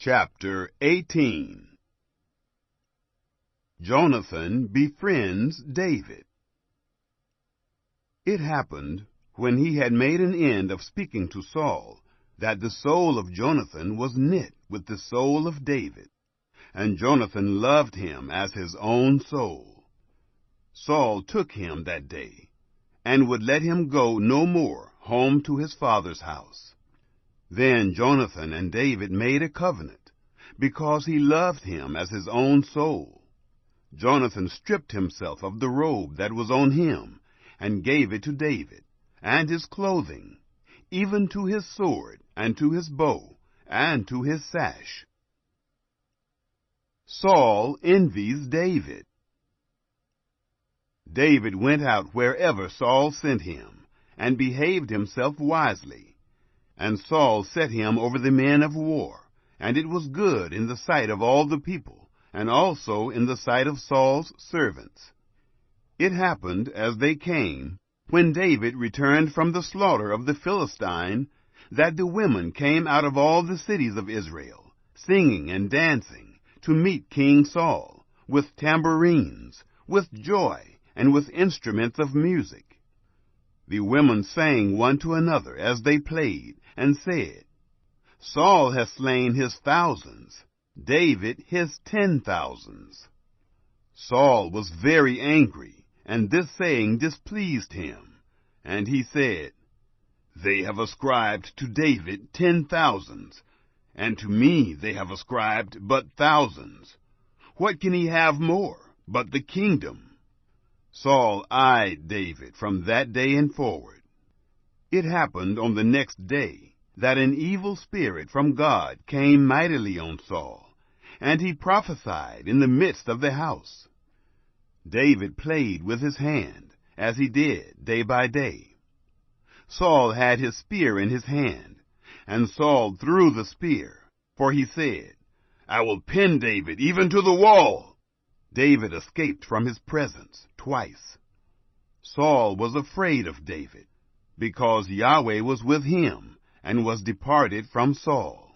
Chapter 18. Jonathan befriends David. It happened, when he had made an end of speaking to Saul, that the soul of Jonathan was knit with the soul of David, and Jonathan loved him as his own soul. Saul took him that day, and would let him go no more home to his father's house. Then Jonathan and David made a covenant, because he loved him as his own soul. Jonathan stripped himself of the robe that was on him, and gave it to David, and his clothing, even to his sword, and to his bow, and to his sash. Saul envies David. David went out wherever Saul sent him, and behaved himself wisely. And Saul set him over the men of war, and it was good in the sight of all the people, and also in the sight of Saul's servants. It happened, as they came, when David returned from the slaughter of the Philistine, that the women came out of all the cities of Israel, singing and dancing, to meet King Saul, with tambourines, with joy, and with instruments of music. The women sang one to another as they played, and said, Saul has slain his thousands, David his 10,000s. Saul was very angry, and this saying displeased him. And he said, They have ascribed to David 10,000s, and to me they have ascribed but thousands. What can he have more but the kingdom? Saul eyed David from that day and forward. It happened on the next day that an evil spirit from God came mightily on Saul, and he prophesied in the midst of the house. David played with his hand, as he did day by day. Saul had his spear in his hand, and Saul threw the spear, for he said, I will pin David even to the wall. David escaped from his presence twice. Saul was afraid of David, because Yahweh was with him, and was departed from Saul.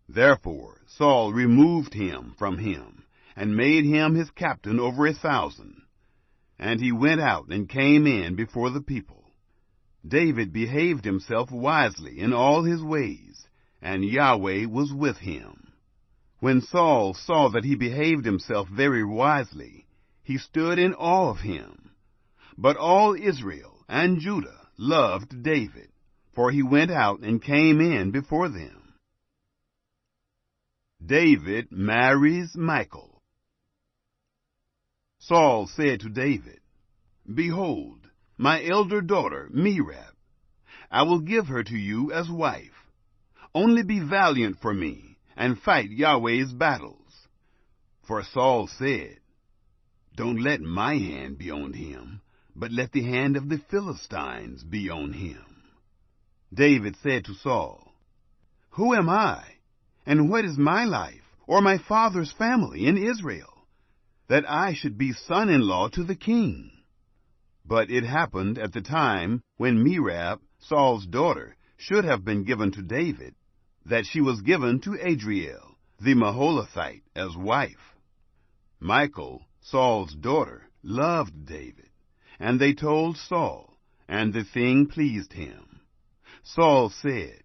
Therefore Saul removed him from him, and made him his captain over 1,000. And he went out and came in before the people. David behaved himself wisely in all his ways, and Yahweh was with him. When Saul saw that he behaved himself very wisely, he stood in awe of him. But all Israel and Judah loved David, for he went out and came in before them. David marries Michal. Saul said to David, Behold, my elder daughter, Merab. I will give her to you as wife. Only be valiant for me, and fight Yahweh's battles. For Saul said, Don't let my hand be on him, but let the hand of the Philistines be on him. David said to Saul, Who am I, and what is my life, or my father's family in Israel, that I should be son-in-law to the king? But it happened at the time when Merab, Saul's daughter, should have been given to David, that she was given to Adriel, the Maholathite, as wife. Michal, Saul's daughter, loved David, and they told Saul, and the thing pleased him. Saul said,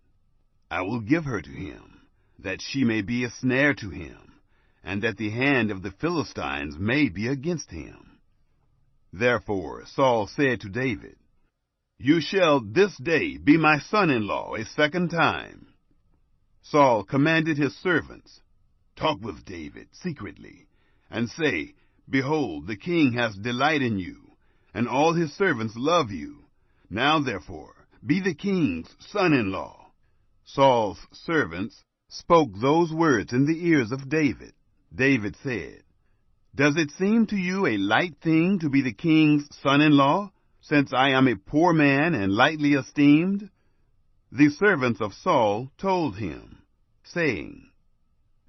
I will give her to him, that she may be a snare to him, and that the hand of the Philistines may be against him. Therefore Saul said to David, You shall this day be my son-in-law a second time. Saul commanded his servants, Talk with David secretly, and say, Behold, the king has delight in you, and all his servants love you. Now therefore, be the king's son-in-law. Saul's servants spoke those words in the ears of David. David said, Does it seem to you a light thing to be the king's son-in-law, since I am a poor man and lightly esteemed? The servants of Saul told him, saying,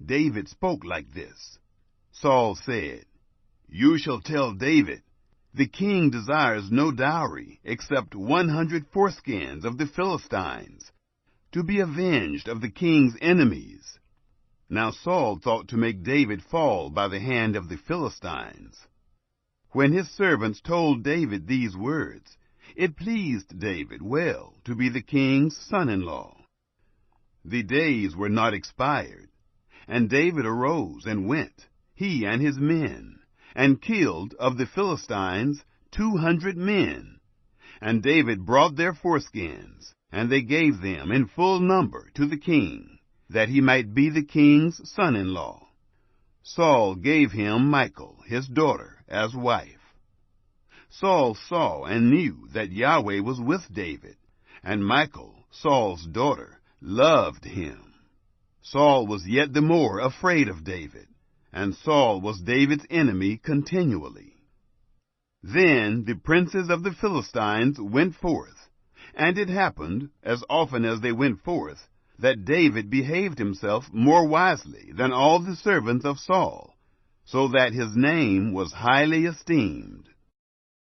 David spoke like this. Saul said, You shall tell David, The king desires no dowry except 100 foreskins of the Philistines, to be avenged of the king's enemies. Now Saul thought to make David fall by the hand of the Philistines. When his servants told David these words, it pleased David well to be the king's son-in-law. The days were not expired, and David arose and went, he and his men, and killed of the Philistines 200 men. And David brought their foreskins, and they gave them in full number to the king, that he might be the king's son-in-law. Saul gave him Michal, his daughter, as wife. Saul saw and knew that Yahweh was with David, and Michal, Saul's daughter, loved him. Saul was yet the more afraid of David, and Saul was David's enemy continually. Then the princes of the Philistines went forth, and it happened, as often as they went forth, that David behaved himself more wisely than all the servants of Saul, so that his name was highly esteemed.